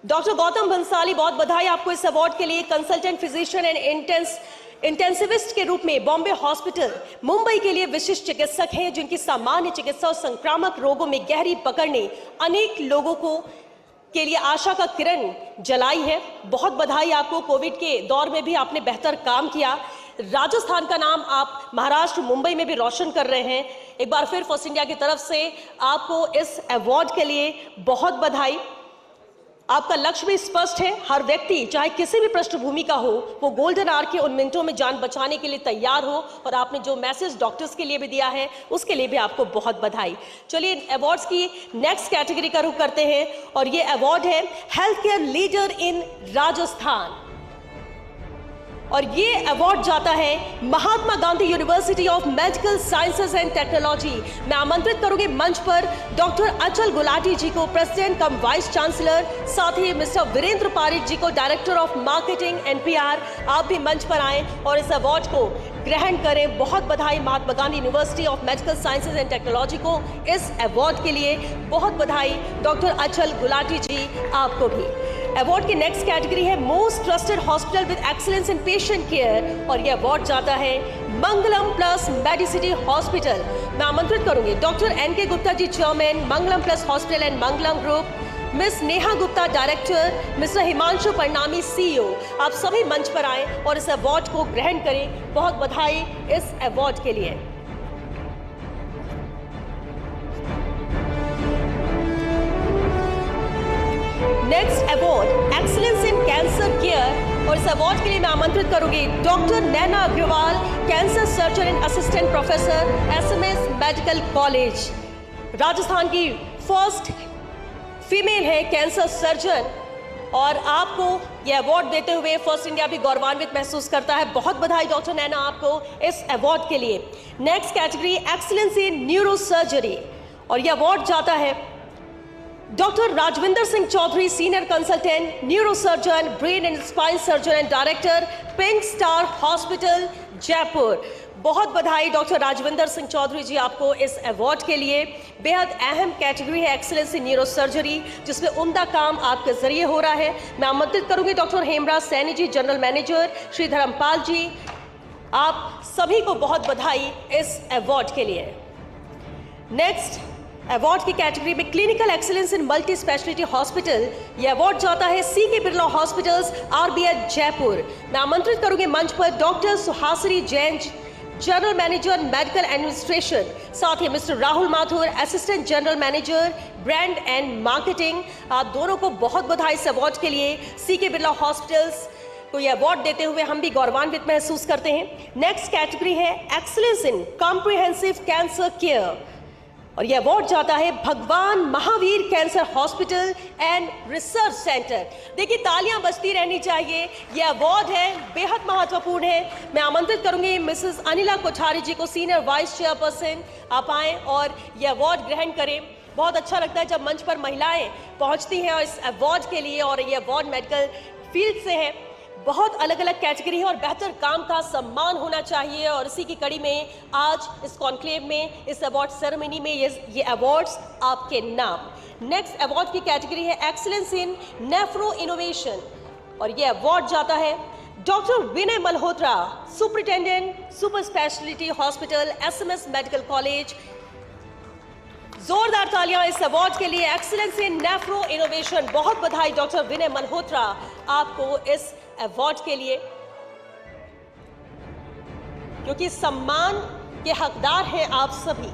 Doctor Gautam Bhansali, बहुत बधाई आपको इस अवार्ड के लिए। कंसल्टेंट फिजिशियन एंड इंटेंसिविस्ट के रूप में बॉम्बे हॉस्पिटल मुंबई के लिए विशिष्ट चिकित्सक हैं, जिनकी सामान्य चिकित्सा और संक्रामक रोगों में गहरी पकड़ ने अनेक लोगों को के लिए आशा का किरण जलाई है। बहुत बधाई आपको। कोविड के दौर में भी आपने बेहतर काम किया। राजस्थान का नाम आप महाराष्ट्र मुंबई में भी रोशन कर रहे हैं। एक बार फिर फर्स्ट इंडिया की तरफ से आपको इस अवार्ड के लिए बहुत बधाई। आपका लक्ष्य भी स्पष्ट है। हर व्यक्ति चाहे किसी भी पृष्ठभूमि का हो, वो गोल्डन आवर के उन मिनटों में जान बचाने के लिए तैयार हो। और आपने जो मैसेज डॉक्टर्स के लिए भी दिया है, उसके लिए भी आपको बहुत बधाई। चलिए अवार्ड्स की नेक्स्ट कैटेगरी का रुख करते हैं और ये अवार्ड है health care leader in Rajasthan. और ये अवार्ड जाता है Mahatma Gandhi university of medical sciences and technology. मैं आमंत्रित करूंगी मंच पर डॉक्टर अचल गुलाटी जी को, प्रेसिडेंट कम वाइस चांसलर, साथ ही मिस्टर वीरेंद्र पारिक जी को, डायरेक्टर ऑफ मार्केटिंग एनपीआर। आप भी मंच पर आएं और इस अवार्ड को ग्रहण करें। बहुत बधाई Mahatma Gandhi university of medical sciences and technology को इस अवार्ड के लिए। बहुत बधाई डॉक्टर अचल गुलाटी जी, आपको भी। अवार्ड की नेक्स्ट कैटेगरी है most trusted hospital with excellence in patient care और यह अवार्ड जाता है मंगलम प्लस मेडिसिटी हॉस्पिटल। मैं आमंत्रित करूंगी doctor N K Gupta ji, chairman Mangalam plus hospital and Mangalam group, miss Neha Gupta director, mister Himanshu Parnami CEO. आप सभी मंच पर आए और इस अवार्ड को ग्रहण करें। बहुत बधाई इस अवार्ड के लिए। Next award excellence in cancer care और इस अवार्ड के लिए मैं आमंत्रित करूंगी doctor Naina Agarwal, cancer surgeon and assistant professor, SMS medical college. Rajasthan की फर्स्ट फीमेल है कैंसर सर्जन और आपको यह अवार्ड देते हुए फर्स्ट इंडिया भी गौरवान्वित महसूस करता है। बहुत बधाई डॉक्टर नैना आपको इस अवार्ड के लिए। Next category excellence in neuro surgery और यह अवार्ड जाता है doctor Rajvinder Singh Chaudhary, senior consultant neurosurgeon, brain and spine surgeon and director, pink star hospital Jaipur. बहुत बधाई डॉक्टर राजविंदर सिंह चौधरी जी आपको इस अवार्ड के लिए। बेहद अहम कैटेगरी है एक्सीलेंस इन न्यूरो सर्जरी, जिसमें उम्दा काम आपके जरिए हो रहा है। मैं आमंत्रित करूंगी doctor Hemraj Saini ji, general manager, Shri Dharmpal ji. आप सभी को बहुत बधाई इस अवार्ड के लिए। नेक्स्ट अवार्ड की कैटेगरी में clinical excellence in multi speciality hospital, यह अवार्ड जाता है CK Birla hospitals, RBH Jaipur. मैं आमंत्रित करूंगी मंच पर doctor Suhasini Jain, general manager medical administration, साथ ही mister Rahul Mathur, assistant general manager brand and marketing. आप दोनों को बहुत बधाई इस अवार्ड के लिए। सीके बिरला हॉस्पिटल्स को यह अवार्ड देते हुए हम भी गौरवान्वित महसूस करते हैं। नेक्स्ट कैटेगरी है एक्सीलेंस इन कॉम्प्रिहेंसिव कैंसर केयर और यह अवार्ड जाता है भगवान Mahavir cancer hospital and research centre. देखिए तालियां बजती रहनी चाहिए। यह अवार्ड है बेहद महत्वपूर्ण है। मैं आमंत्रित करूंगी मिसेस अनिला कोठारी जी को, सीनियर वाइस चेयरपर्सन। आप आएं और यह अवार्ड ग्रहण करें। बहुत अच्छा लगता है जब मंच पर महिलाएं पहुंचती हैं और इस अवार्ड के लिए, और यह अवार्ड मेडिकल फील्ड से है। बहुत अलग अलग कैटेगरी है और बेहतर काम का सम्मान होना चाहिए। और इसी की कड़ी में आज इस कॉन्क्लेव में, इस अवार्ड सेरेमनी में ये अवार्ड्स आपके नाम। नेक्स्ट अवार्ड की कैटेगरी है एक्सीलेंस इन नेफ्रो इनोवेशन और ये अवार्ड जाता है doctor Vinay Malhotra, superintendent super speciality hospital, SMS medical college. जोरदार तालियां इस अवार्ड के लिए, एक्सीलेंस इन नेफ्रो इनोवेशन। बहुत बधाई डॉक्टर विनय मल्होत्रा आपको इस अवार्ड के लिए, क्योंकि सम्मान के हकदार हैं आप सभी।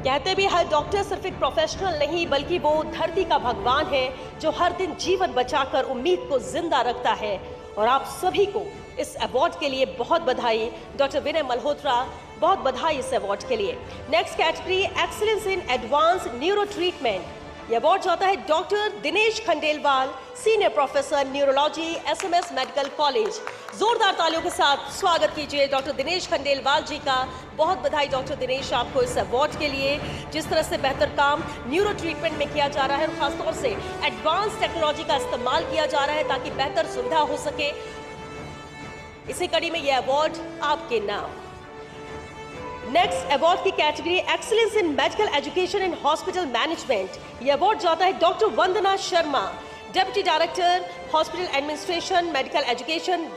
कहते भी हर डॉक्टर सिर्फ एक प्रोफेशनल नहीं, बल्कि वो धरती का भगवान है जो हर दिन जीवन बचाकर उम्मीद को जिंदा रखता है। और आप सभी को इस अवार्ड के लिए बहुत बधाई डॉक्टर विनय मल्होत्रा, बहुत बधाई इस अवार्ड के लिए। Next category excellence in advance neuro treatment, यह अवार्ड जाता है doctor Dinesh Khandelwal, senior professor neurology, SMS medical college. जोरदार तालियों के साथ स्वागत कीजिए डॉक्टर दिनेश खंडेलवाल जी का। बहुत बधाई डॉक्टर दिनेश आपको इस अवार्ड के लिए। जिस तरह से बेहतर काम न्यूरो ट्रीटमेंट में किया जा रहा है और खासतौर से एडवांस टेक्नोलॉजी का इस्तेमाल किया जा रहा है ताकि बेहतर सुविधा हो सके, इसी कड़ी में यह अवार्ड आपके नाम। नेक्स्ट अवार्ड की category excellence in medical education and hospital management, यह अवार्ड जाता है doctor Vandana Sharma, deputy director hospital administration medical education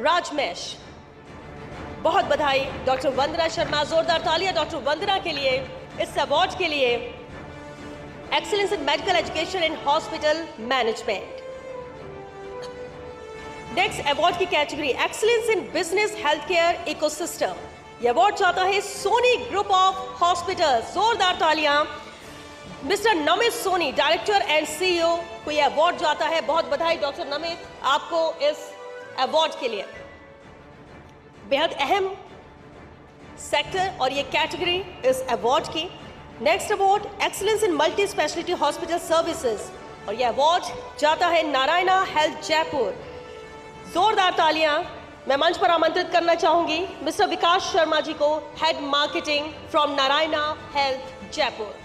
राजमेश। बहुत बधाई डॉक्टर वंदना शर्मा, जोरदार तालियां डॉक्टर वंदना के लिए इस अवार्ड के लिए। Excellence in medical education in hospital management. Next award की category excellence in business health care ecosystem. यह अवार्ड जाता है सोनी ग्रुप ऑफ हॉस्पिटल। जोरदार तालियां mister Namit Soni, director and CEO को यह अवार्ड जाता है। बहुत बधाई डॉक्टर नमित आपको इस अवार्ड के लिए। बेहद अहम सेक्टर और ये कैटेगरी इस अवार्ड की। Next award excellence in multi speciality hospital services और यह अवार्ड जाता है नारायणा हेल्थ जयपुर। जोरदार तालियां मैं मंच पर आमंत्रित करना चाहूंगी मिस्टर विकास शर्मा जी को, head marketing from Narayana health Jaipur.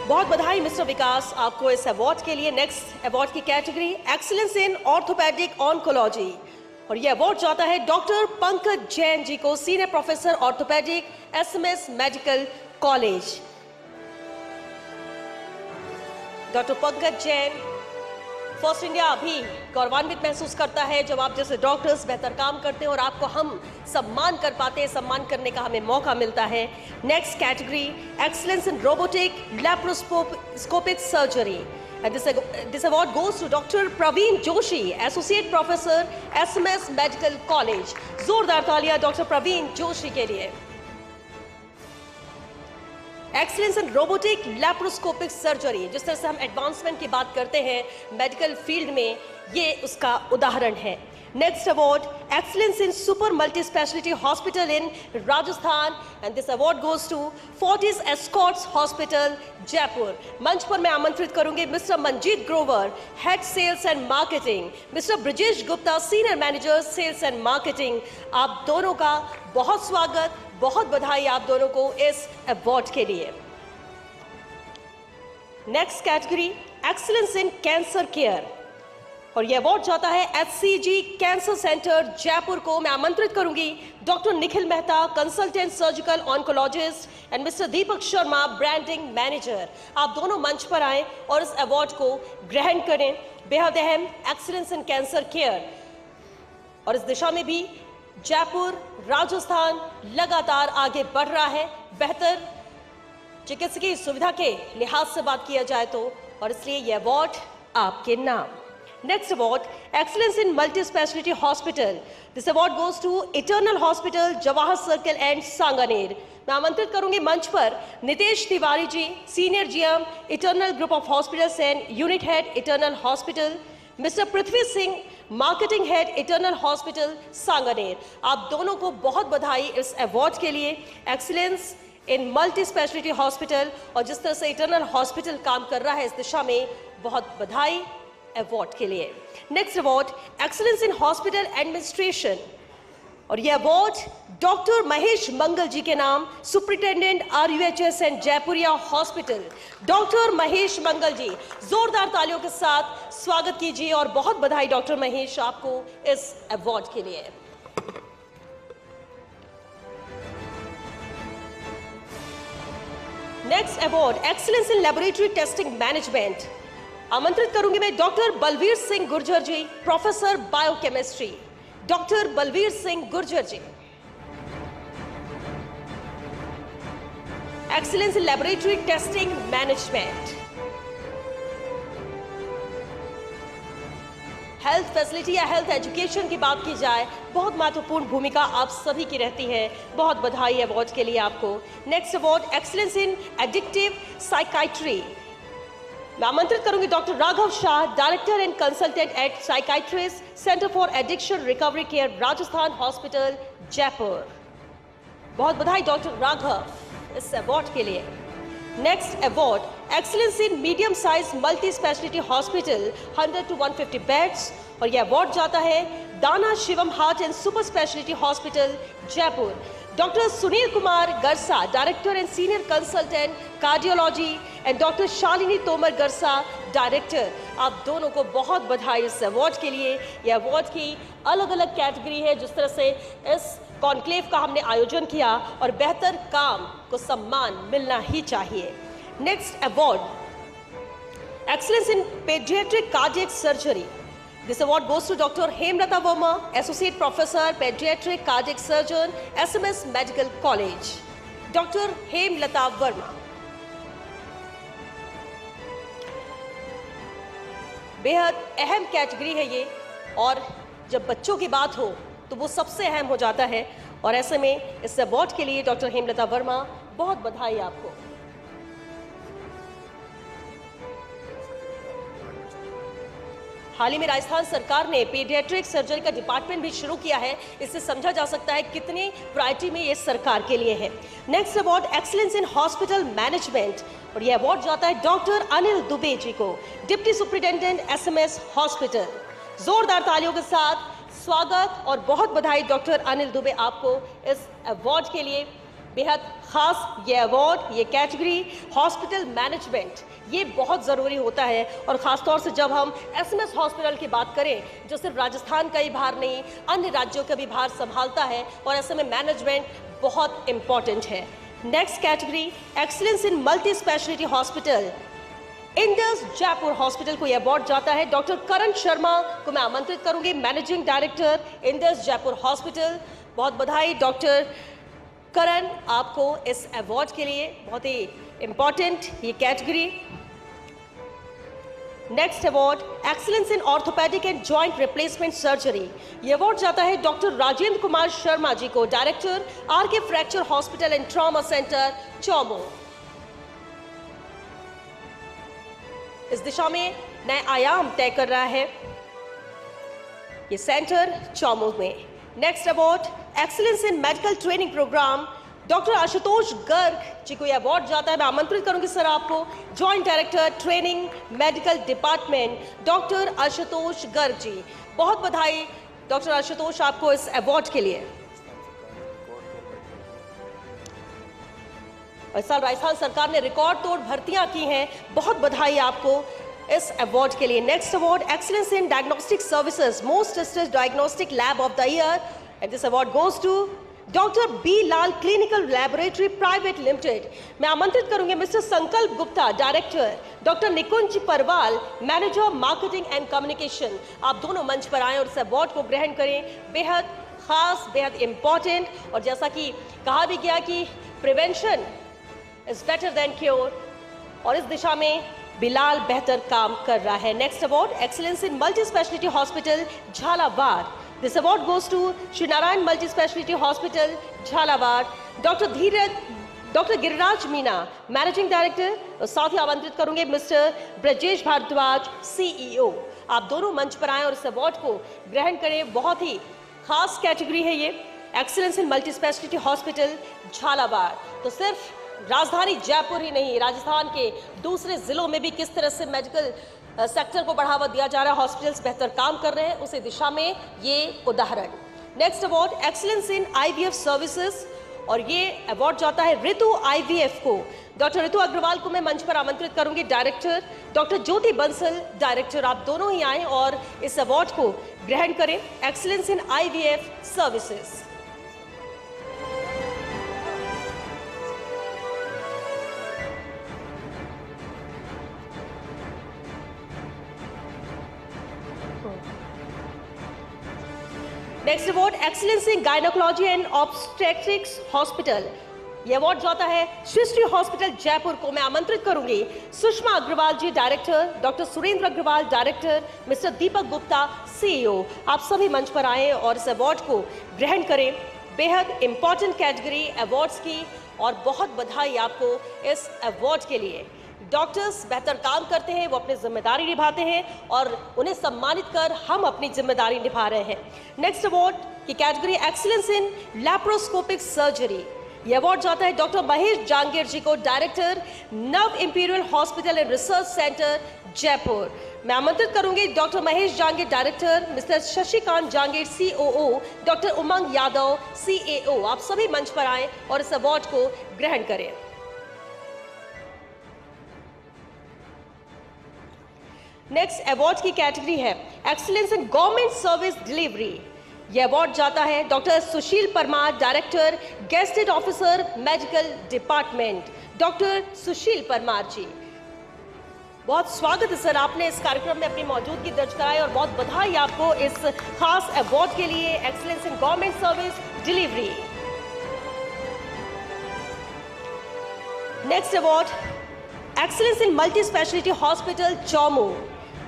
बहुत बधाई मिस्टर विकास आपको इस अवार्ड के लिए। नेक्स्ट अवार्ड की category excellence in orthopaedic oncology और यह अवार्ड जाता है डॉक्टर पंकज जैन जी को, senior professor orthopaedic SMS medical college. Doctor Pankaj Jain first India अभी गौरवान्वित महसूस करता है जब आप जैसे डॉक्टर्स बेहतर काम करते हैं और आपको हम सम्मान कर पाते हैं, सम्मान करने का हमें मौका मिलता है। Next category excellence in robotic laparoscopic surgery and this award goes to Dr. Praveen Joshi, Associate Professor, SMS Medical College. जोरदार तालियां डॉक्टर प्रवीण जोशी के लिए। एक्सीलेंस इन रोबोटिक लैप्रोस्कोपिक सर्जरी, जिस तरह से हम एडवांसमेंट की बात करते हैं मेडिकल फील्ड में, ये उसका उदाहरण है। Next award excellence in super multi speciality hospital in Rajasthan and this award goes to Fortis Escorts hospital Jaipur. मंच पर मैं आमंत्रित करूंगी mister Manjeet Grover, head sales and marketing, mister Brijesh Gupta, senior manager sales and marketing. आप दोनों का बहुत स्वागत, बहुत बधाई आप दोनों को इस अवार्ड के लिए। Next category excellence in cancer care और यह अवार्ड जाता है एचसीजी कैंसर सेंटर जयपुर को। मैं आमंत्रित करूंगी doctor Nikhil Mehta, consultant surgical oncologist and mister Deepak Sharma, branding manager. आप दोनों मंच पर आए और इस अवार्ड को ग्रहण करें। बेहद अहम एक्सीलेंस इन कैंसर केयर और इस दिशा में भी जयपुर राजस्थान लगातार आगे बढ़ रहा है, बेहतर चिकित्सकीय सुविधा के लिहाज से बात किया जाए तो, और इसलिए यह अवार्ड आपके नाम। Next award, Excellence in Multi-Speciality Hospital. This award goes to Eternal Hospital, Jawahar Circle and Sanganer. मैं आमंत्रित करूंगी मंच पर Nitesh Tiwari ji, senior GM, Eternal group of hospitals and unit head, Eternal hospital, mister Prithvi Singh, marketing head, Eternal hospital Sanganer. आप दोनों को बहुत बधाई इस अवार्ड के लिए, excellence in multi speciality hospital, और जिस तरह से इटर्नल हॉस्पिटल काम कर रहा है इस दिशा में, बहुत बधाई अवार्ड के लिए। Next award excellence in hospital administration और यह अवार्ड डॉक्टर महेश मंगल जी के नाम, superintendent RUHS and Jaipuria hospital. Doctor Mahesh Mangal ji, जोरदार तालियों के साथ स्वागत कीजिए और बहुत बधाई डॉक्टर महेश आपको इस अवार्ड के लिए। Next award excellence in laboratory testing management. आमंत्रित करूंगी मैं doctor Balveer Singh Gurjar ji, professor biochemistry. Doctor Balveer Singh Gurjar ji, excellence in laboratory testing management. Health facility या हेल्थ एजुकेशन की बात की जाए, बहुत महत्वपूर्ण भूमिका आप सभी की रहती है। बहुत बधाई अवार्ड के लिए आपको। Next award excellence in addictive psychiatry. मैं आमंत्रित करूंगी doctor Raghav Shah, director and consultant at psychiatrist, centre for addiction recovery care, Rajasthan hospital Jaipur. बहुत बधाई डॉक्टर राघव इस अवार्ड के लिए। Next award excellence in medium size multi speciality hospital, 100 to 150 beds, और यह अवार्ड जाता है Dana Shivam heart and super speciality hospital Jaipur. Doctor Sunil Kumar Garsa, director and senior consultant cardiology and doctor Shalini Tomar Garsa, director. आप दोनों को बहुत बधाई इस अवार्ड के लिए। यह अवार्ड की अलग अलग कैटेगरी है। जिस तरह से इस कॉन्क्लेव का हमने आयोजन किया और बेहतर काम को सम्मान मिलना ही चाहिए। Next award, excellence in paediatric cardiac surgery. This award goes to Dr. Hemlata Verma, Associate Professor, Pediatric Cardiac Surgeon, SMS Medical College. Dr. Hemlata Verma. बेहद अहम कैटेगरी है ये, और जब बच्चों की बात हो तो वो सबसे अहम हो जाता है, और ऐसे में इस अवार्ड के लिए डॉक्टर हेमलता वर्मा, बहुत बधाई आपको। हाल ही में राजस्थान सरकार ने पीडियाट्रिक सर्जरी का डिपार्टमेंट भी शुरू किया है। इससे समझा जा सकता है कितनी प्रायोरिटी में ये सरकार के लिए है। Next award, excellence in hospital management, और ये अवार्ड जाता है डॉक्टर अनिल दुबे जी को, डिप्टी सुपरिटेंडेंट SMS हॉस्पिटल। जोरदार तालियों के साथ स्वागत और बहुत बधाई डॉक्टर अनिल दुबे आपको इस अवार्ड के लिए। बेहद खास ये अवार्ड, ये कैटेगरी हॉस्पिटल मैनेजमेंट, ये बहुत ज़रूरी होता है, और ख़ास तौर से जब हम SMS हॉस्पिटल की बात करें जो सिर्फ राजस्थान का ही भार नहीं, अन्य राज्यों का भी भार संभालता है, और ऐसे में मैनेजमेंट बहुत इम्पॉर्टेंट है। Next category, excellence in multi speciality hospital, Indus Jaipur hospital को यह अवार्ड जाता है। डॉक्टर करण शर्मा को मैं आमंत्रित करूंगी, managing director Indus Jaipur hospital. बहुत बधाई डॉक्टर करण आपको इस अवार्ड के लिए, बहुत ही इंपॉर्टेंट ये category. Next award, excellence in orthopaedic and joint replacement surgery, ये अवार्ड जाता है डॉक्टर राजेंद्र कुमार शर्मा जी को, director RK fracture hospital and trauma centre Chomu. इस दिशा में नए आयाम तय कर रहा है ये सेंटर चौमो में। Next award, excellence in medical training programme, doctor Ashutosh Garg ji को यह अवार्ड जाता है। मैं आमंत्रित करूंगी सर आपको, joint director training medical department, doctor Ashutosh Garg ji. बहुत बधाई डॉक्टर आशुतोष आपको इस अवार्ड के लिए। इस साल राजस्थान सरकार ने रिकॉर्ड तोड़ भर्तियां की हैं, बहुत बधाई आपको इस अवार्ड के लिए। Next award, excellence in diagnostic services, most trusted diagnostic lab of the year, and this award goes to doctor B Lal clinical laboratory private limited. मैं आमंत्रित करूंगी mister Sankalp Gupta, director, doctor Nikunj Parwal, manager marketing and communication. आप दोनों मंच पर आए और इस अवार्ड को ग्रहण करें। बेहद खास, बेहद इंपॉर्टेंट, और जैसा कि कहा भी गया कि prevention is better than cure, और इस दिशा में बिलाल बेहतर काम कर रहा है। Next award, excellence in multi speciality hospital Jhalawar, this award goes to Shri Narayan multi speciality hospital Jhalawar, doctor Giriraj Meena, managing director, और साथ ही आमंत्रित करूंगे मिस्टर ब्रजेश भारद्वाज, CEO। आप दोनों मंच पर आए और इस अवार्ड को ग्रहण करें। बहुत ही खास कैटेगरी है ये, excellence in multi speciality hospital Jhalawar. तो सिर्फ राजधानी जयपुर ही नहीं, राजस्थान के दूसरे जिलों में भी किस तरह से मेडिकल सेक्टर को बढ़ावा दिया जा रहा है, हॉस्पिटल्स बेहतर काम कर रहे हैं, उसी दिशा में ये उदाहरण। Next award, excellence in IVF services, और ये अवार्ड जाता है ऋतु IVF को। डॉक्टर ऋतु अग्रवाल को मैं मंच पर आमंत्रित करूंगी, डायरेक्टर, डॉक्टर ज्योति बंसल, डायरेक्टर। आप दोनों ही आए और इस अवार्ड को ग्रहण करें, excellence in IVF services. Next award, excellence in gynaecology and obstetrics hospital, यह अवार्ड जाता है सृष्टि हॉस्पिटल जयपुर को। मैं आमंत्रित करूंगी Sushma Agarwal ji, director, doctor Surendra Agarwal, director, mister Deepak Gupta, CEO। आप सभी मंच पर आए और इस अवार्ड को ग्रहण करें। बेहद इंपॉर्टेंट कैटेगरी अवार्ड्स की, और बहुत बधाई आपको इस अवार्ड के लिए। डॉक्टर्स बेहतर काम करते हैं, वो अपनी जिम्मेदारी निभाते हैं, और उन्हें सम्मानित कर हम अपनी जिम्मेदारी निभा रहे हैं। नेक्स्ट अवार्ड की category, excellence in laparoscopic surgery, यह अवार्ड जाता है डॉक्टर महेश जांगीर जी को, director, Nav imperial hospital and research centre Jaipur. मैं आमंत्रित करूंगी doctor Mahesh Jangir, director, mister Shashikant Jangir, COO, doctor Umang Yadav, CAO। आप सभी मंच पर आए और इस अवार्ड को ग्रहण करें। नेक्स्ट अवार्ड की कैटेगरी है excellence in government service delivery. यह अवार्ड जाता है doctor Sushil Parmar, director gazetted officer medical department. Doctor Sushil Parmar ji, बहुत स्वागत है सर, आपने इस कार्यक्रम में अपनी मौजूदगी दर्ज कराई और बहुत बधाई आपको इस खास अवार्ड के लिए, excellence in government service delivery. Next award excellence in multi speciality hospital Chomu,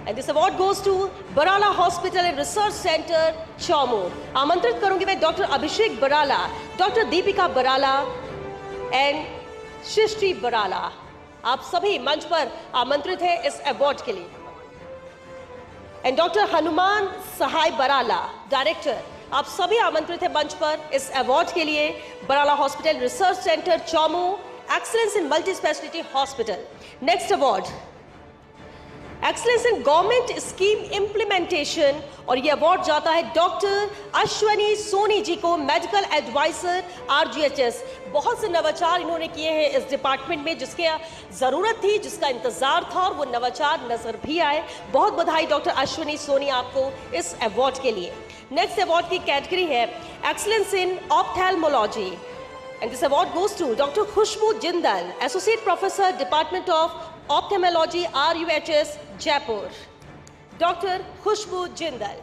and this award goes to Barala hospital and research centre Chomu. आमंत्रित करूंगी मैं doctor Abhishek Barala, doctor Deepika Barala and Srishti Barala. आप सभी मंच पर आमंत्रित हैं इस अवार्ड के लिए। And doctor Hanuman Sahay Barala, director, आप सभी आमंत्रित हैं मंच पर इस अवार्ड के लिए। Barala hospital research centre Chomu, excellence in multi speciality hospital. Next award excellence in government scheme implementation, और यह अवार्ड जाता है डॉक्टर अश्वनी सोनी जी को, मेडिकल एडवाइजर आरजीएचएस। बहुत से नवाचार इन्होंने किए हैं इस डिपार्टमेंट में, जिसके जरूरत थी, जिसका इंतजार था, और वो नवाचार नजर भी आए। बहुत बधाई डॉक्टर अश्वनी सोनी आपको इस अवार्ड के लिए। नेक्स्ट अवार्ड की कैटेगरी है excellence in ophthalmology, and this award goes to Dr. Khushbu Jindal, Associate Professor, Department of Ophthalmology, RUHS, Jaipur. Dr. Khushbu Jindal.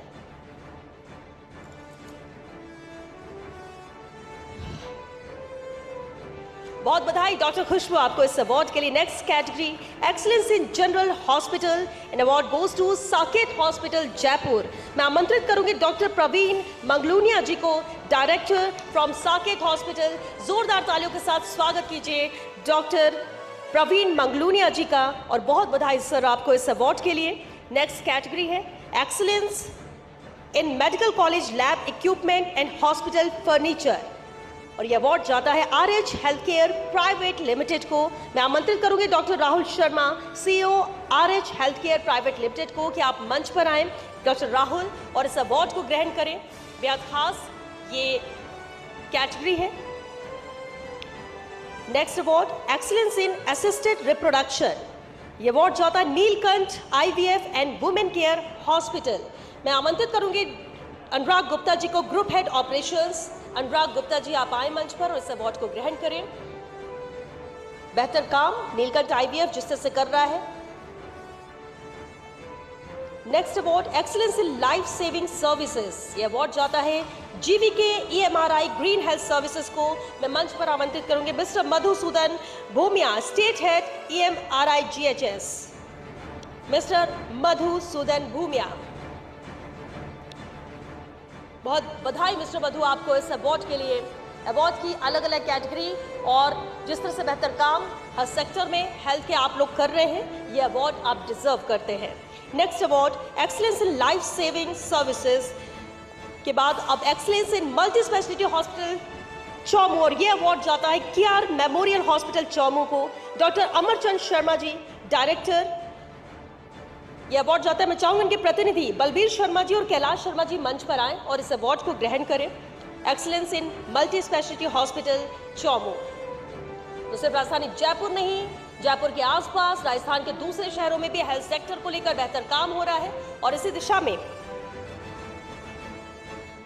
बहुत बधाई डॉक्टर खुशबू आपको इस अवार्ड के लिए। Next category excellence in general hospital, and award goes to Saket hospital Jaipur. मैं आमंत्रित करूंगी doctor Praveen मंगलूनिया जी को, डायरेक्टर फ्रॉम साकेत हॉस्पिटल। जोरदार तालियों के साथ स्वागत कीजिए डॉक्टर प्रवीण मंगलूनिया जी का, और बहुत बधाई सर आपको इस अवार्ड के लिए। नेक्स्ट कैटेगरी है excellence in medical college lab equipment and hospital furniture, और यह अवार्ड जाता है RH health care private limited को। मैं आमंत्रित करूंगी doctor Rahul Sharma, CEO RH health care private limited को, कि आप मंच पर आएं डॉक्टर राहुल, और इस अवार्ड को ग्रहण करें। बेहद खास ये कैटेगरी है। नेक्स्ट अवार्ड एक्सीलेंस इन असिस्टेड रिप्रोडक्शन, यह अवार्ड जाता है Neelkanth IVF and women care hospital. मैं आमंत्रित करूंगी अनुराग गुप्ता जी को, group head operations. Anurag Gupta ji, आप आए मंच पर और इस अवार्ड को ग्रहण करें। बेहतर काम नीलकंठ IVF जिस तरह से कर रहा है। Next award excellence in life saving services, यह अवार्ड जाता है GVK EMRI green health services को। मैं मंच पर आमंत्रित करूंगी mister Madhusudan Bhumiya, state head EMRI GHS। Mister Madhusudan Bhumiya, बहुत बधाई मिस्टर मधु आपको इस अवार्ड के लिए। अवार्ड की अलग अलग कैटेगरी और जिस तरह से बेहतर काम हर सेक्टर में हेल्थ के आप लोग कर रहे हैं, ये अवार्ड आप डिजर्व करते हैं। Next award excellence in life saving services के बाद अब excellence in multi speciality hospital Chomu, और ये अवार्ड जाता है KR मेमोरियल हॉस्पिटल चौमू को। डॉक्टर अमरचंद शर्मा जी, डायरेक्टर, यह अवार्ड जाता है। मैं चाहूंगा इनके प्रतिनिधि बलबीर शर्मा जी और कैलाश शर्मा जी मंच पर आएं और इस अवार्ड को ग्रहण करें। Excellence in multi speciality hospital Chomu. तो सिर्फ राजधानी जयपुर नहीं, जयपुर के आसपास राजस्थान के दूसरे शहरों में भी हेल्थ सेक्टर को लेकर बेहतर काम हो रहा है, और इसी दिशा में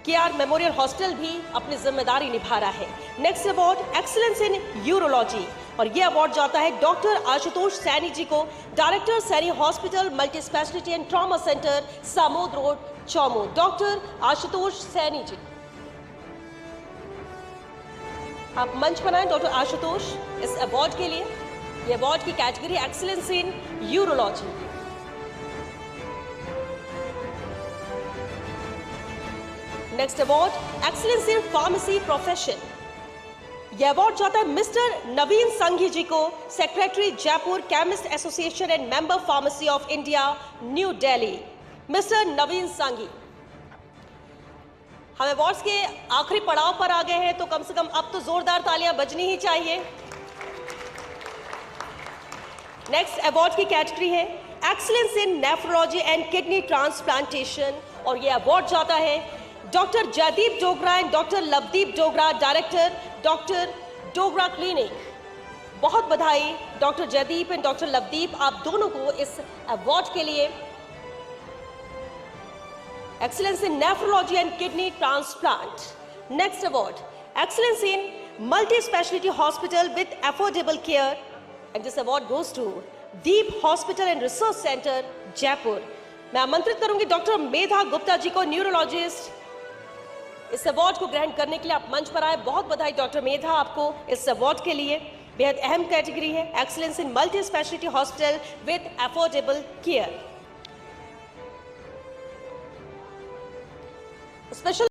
KR मेमोरियल हॉस्पिटल भी अपनी जिम्मेदारी निभा रहा है। Next award excellence in urology, और यह अवार्ड जाता है डॉक्टर आशुतोष सैनी जी को, director Saini hospital multi speciality and trauma centre Samod road Chomu. Doctor Ashutosh Saini ji, आप मंच पर आए डॉक्टर आशुतोष इस अवार्ड के लिए। यह अवार्ड की category excellence in urology. Next award excellence in pharmacy profession, यह अवार्ड जाता है मिस्टर नवीन संघी जी को, secretary Jaipur chemist association and member pharmacy of India new Delhi. Mister Naveen Sanghi, हम अवार्ड्स के आखिरी पड़ाव पर आ गए हैं, तो कम से कम अब तो जोरदार तालियां बजनी ही चाहिए। नेक्स्ट अवार्ड की कैटेगरी है excellence in nephrology and kidney transplantation, और यह अवार्ड जाता है doctor Jaideep Dogra and doctor Lovedeep Dogra, director doctor Dogra clinic. बहुत बधाई doctor Jaideep and doctor Lovedeep, आप दोनों को इस अवार्ड के लिए। excellence in nephrology and kidney transplant. Next award, excellence in multi-specialty hospital with affordable care, and this award goes to Deep Hospital and Research Center, Jaipur. मैं आमंत्रित करूंगी डॉक्टर मेधा गुप्ता जी को, न्यूरोलॉजिस्ट, इस अवार्ड को ग्रहण करने के लिए आप मंच पर आए। बहुत बधाई डॉक्टर मेधा आपको इस अवार्ड के लिए। बेहद अहम कैटेगरी है, excellence in multi speciality hospital with affordable care. Special